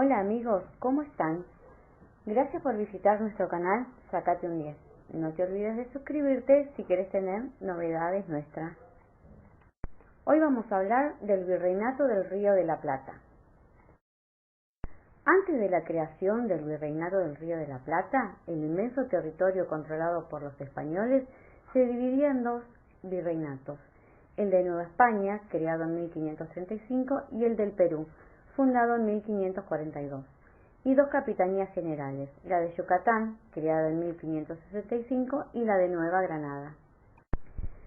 Hola amigos, ¿cómo están? Gracias por visitar nuestro canal Sacate un 10. No te olvides de suscribirte si quieres tener novedades nuestras. Hoy vamos a hablar del Virreinato del Río de la Plata. Antes de la creación del Virreinato del Río de la Plata, el inmenso territorio controlado por los españoles se dividía en dos virreinatos: el de Nueva España, creado en 1535, y el del Perú, fundado en 1542, y dos capitanías generales, la de Yucatán, creada en 1565, y la de Nueva Granada.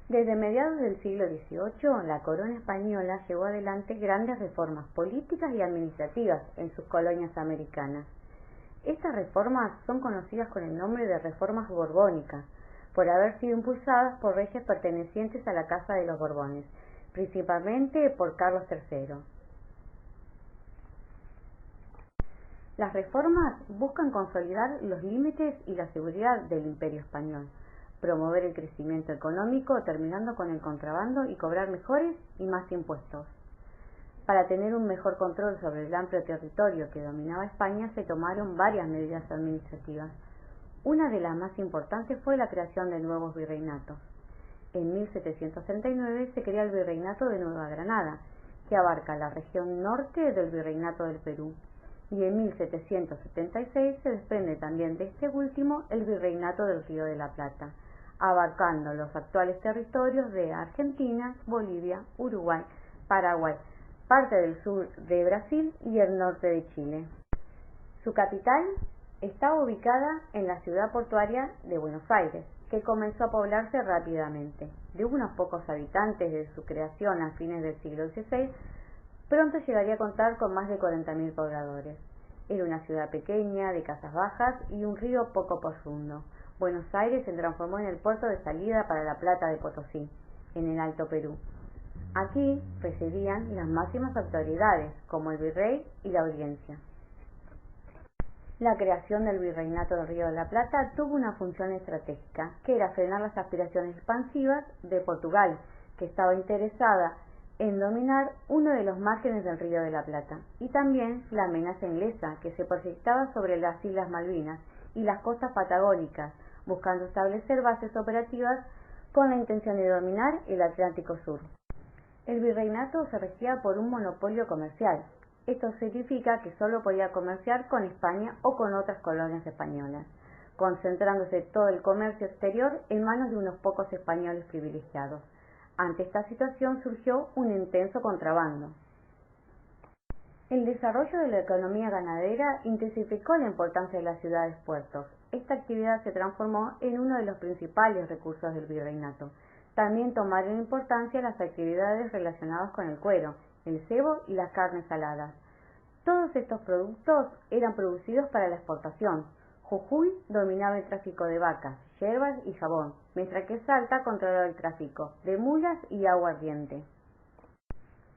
Desde mediados del siglo XVIII, la corona española llevó adelante grandes reformas políticas y administrativas en sus colonias americanas. Estas reformas son conocidas con el nombre de reformas borbónicas, por haber sido impulsadas por reyes pertenecientes a la Casa de los Borbones, principalmente por Carlos III. Las reformas buscan consolidar los límites y la seguridad del Imperio español, promover el crecimiento económico terminando con el contrabando y cobrar mejores y más impuestos. Para tener un mejor control sobre el amplio territorio que dominaba España se tomaron varias medidas administrativas. Una de las más importantes fue la creación de nuevos virreinatos. En 1739 se crea el Virreinato de Nueva Granada, que abarca la región norte del Virreinato del Perú, y en 1776 se desprende también de este último el Virreinato del Río de la Plata, abarcando los actuales territorios de Argentina, Bolivia, Uruguay, Paraguay, parte del sur de Brasil y el norte de Chile. Su capital estaba ubicada en la ciudad portuaria de Buenos Aires, que comenzó a poblarse rápidamente. De unos pocos habitantes de su creación a fines del siglo XVI, pronto llegaría a contar con más de 40.000 pobladores. Era una ciudad pequeña, de casas bajas y un río poco profundo. Buenos Aires se transformó en el puerto de salida para la plata de Potosí, en el Alto Perú. Aquí residían las máximas autoridades, como el virrey y la audiencia. La creación del Virreinato del Río de la Plata tuvo una función estratégica, que era frenar las aspiraciones expansivas de Portugal, que estaba interesada en dominar uno de los márgenes del Río de la Plata, y también la amenaza inglesa, que se proyectaba sobre las Islas Malvinas y las costas patagónicas, buscando establecer bases operativas con la intención de dominar el Atlántico Sur. El virreinato se regía por un monopolio comercial. Esto significa que solo podía comerciar con España o con otras colonias españolas, concentrándose todo el comercio exterior en manos de unos pocos españoles privilegiados. Ante esta situación surgió un intenso contrabando. El desarrollo de la economía ganadera intensificó la importancia de las ciudades-puertos. Esta actividad se transformó en uno de los principales recursos del virreinato. También tomaron importancia las actividades relacionadas con el cuero, el cebo y las carnes saladas. Todos estos productos eran producidos para la exportación. Jujuy dominaba el tráfico de vacas, yerbas y jabón, mientras que Salta controlaba el tráfico de mulas y aguardiente.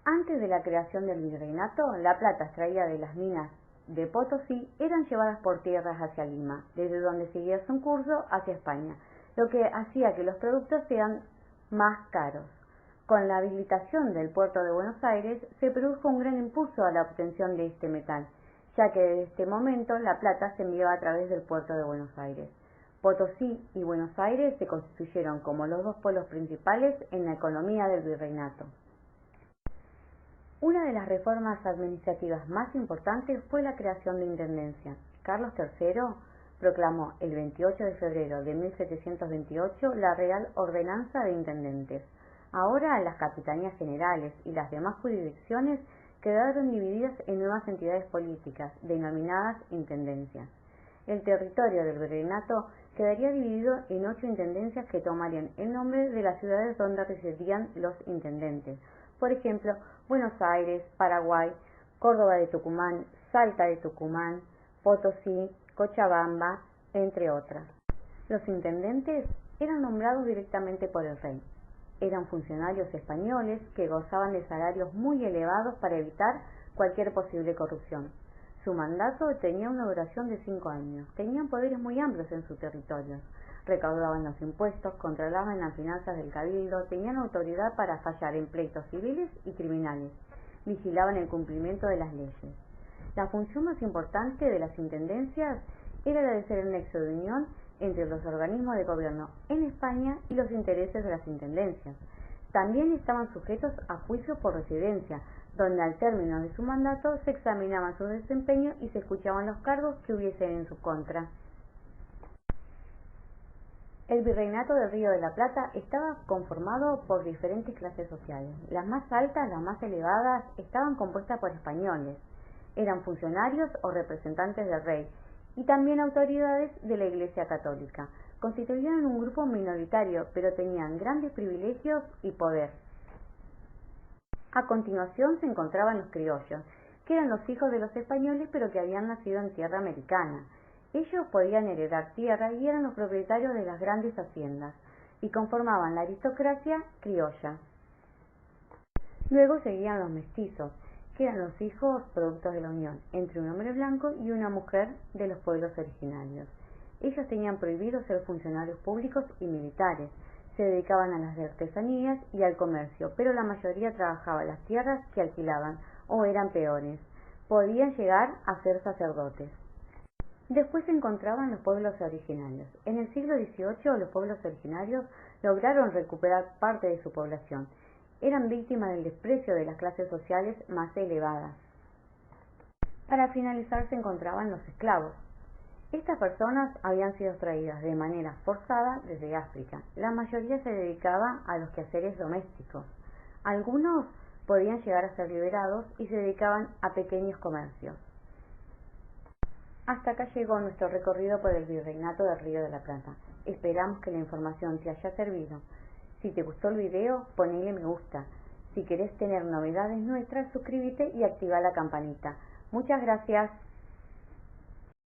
Antes de la creación del virreinato, la plata extraída de las minas de Potosí eran llevadas por tierras hacia Lima, desde donde seguía su curso hacia España, lo que hacía que los productos sean más caros. Con la habilitación del puerto de Buenos Aires se produjo un gran impulso a la obtención de este metal, ya que desde este momento la plata se enviaba a través del puerto de Buenos Aires. Potosí y Buenos Aires se constituyeron como los dos polos principales en la economía del virreinato. Una de las reformas administrativas más importantes fue la creación de intendencias. Carlos III proclamó el 28 de febrero de 1728 la Real Ordenanza de Intendentes. Ahora las capitanías generales y las demás jurisdicciones quedaron divididas en nuevas entidades políticas, denominadas intendencias. El territorio del virreinato quedaría dividido en 8 intendencias que tomarían el nombre de las ciudades donde residían los intendentes. Por ejemplo, Buenos Aires, Paraguay, Córdoba de Tucumán, Salta de Tucumán, Potosí, Cochabamba, entre otras. Los intendentes eran nombrados directamente por el rey. Eran funcionarios españoles que gozaban de salarios muy elevados para evitar cualquier posible corrupción. Su mandato tenía una duración de 5 años. Tenían poderes muy amplios en su territorio. Recaudaban los impuestos, controlaban las finanzas del cabildo, tenían autoridad para fallar en pleitos civiles y criminales, vigilaban el cumplimiento de las leyes. La función más importante de las intendencias era la de ser el nexo de unión entre los organismos de gobierno en España y los intereses de las intendencias. También estaban sujetos a juicio por residencia, donde al término de su mandato se examinaban su desempeño y se escuchaban los cargos que hubiesen en su contra. El Virreinato del Río de la Plata estaba conformado por diferentes clases sociales. Las más altas, las más elevadas, estaban compuestas por españoles. Eran funcionarios o representantes del rey y también autoridades de la Iglesia Católica. Constituían un grupo minoritario, pero tenían grandes privilegios y poder. A continuación se encontraban los criollos, que eran los hijos de los españoles pero que habían nacido en tierra americana. Ellos podían heredar tierra y eran los propietarios de las grandes haciendas, y conformaban la aristocracia criolla. Luego seguían los mestizos, que eran los hijos productos de la unión entre un hombre blanco y una mujer de los pueblos originarios. Ellos tenían prohibido ser funcionarios públicos y militares, se dedicaban a las artesanías y al comercio, pero la mayoría trabajaba las tierras que alquilaban o eran peones. Podían llegar a ser sacerdotes. Después se encontraban los pueblos originarios. En el siglo XVIII los pueblos originarios lograron recuperar parte de su población. Eran víctimas del desprecio de las clases sociales más elevadas. Para finalizar se encontraban los esclavos. Estas personas habían sido traídas de manera forzada desde África. La mayoría se dedicaba a los quehaceres domésticos. Algunos podían llegar a ser liberados y se dedicaban a pequeños comercios. Hasta acá llegó nuestro recorrido por el Virreinato del Río de la Plata. Esperamos que la información te haya servido. Si te gustó el video, ponle me gusta. Si querés tener novedades nuestras, suscríbete y activa la campanita. Muchas gracias.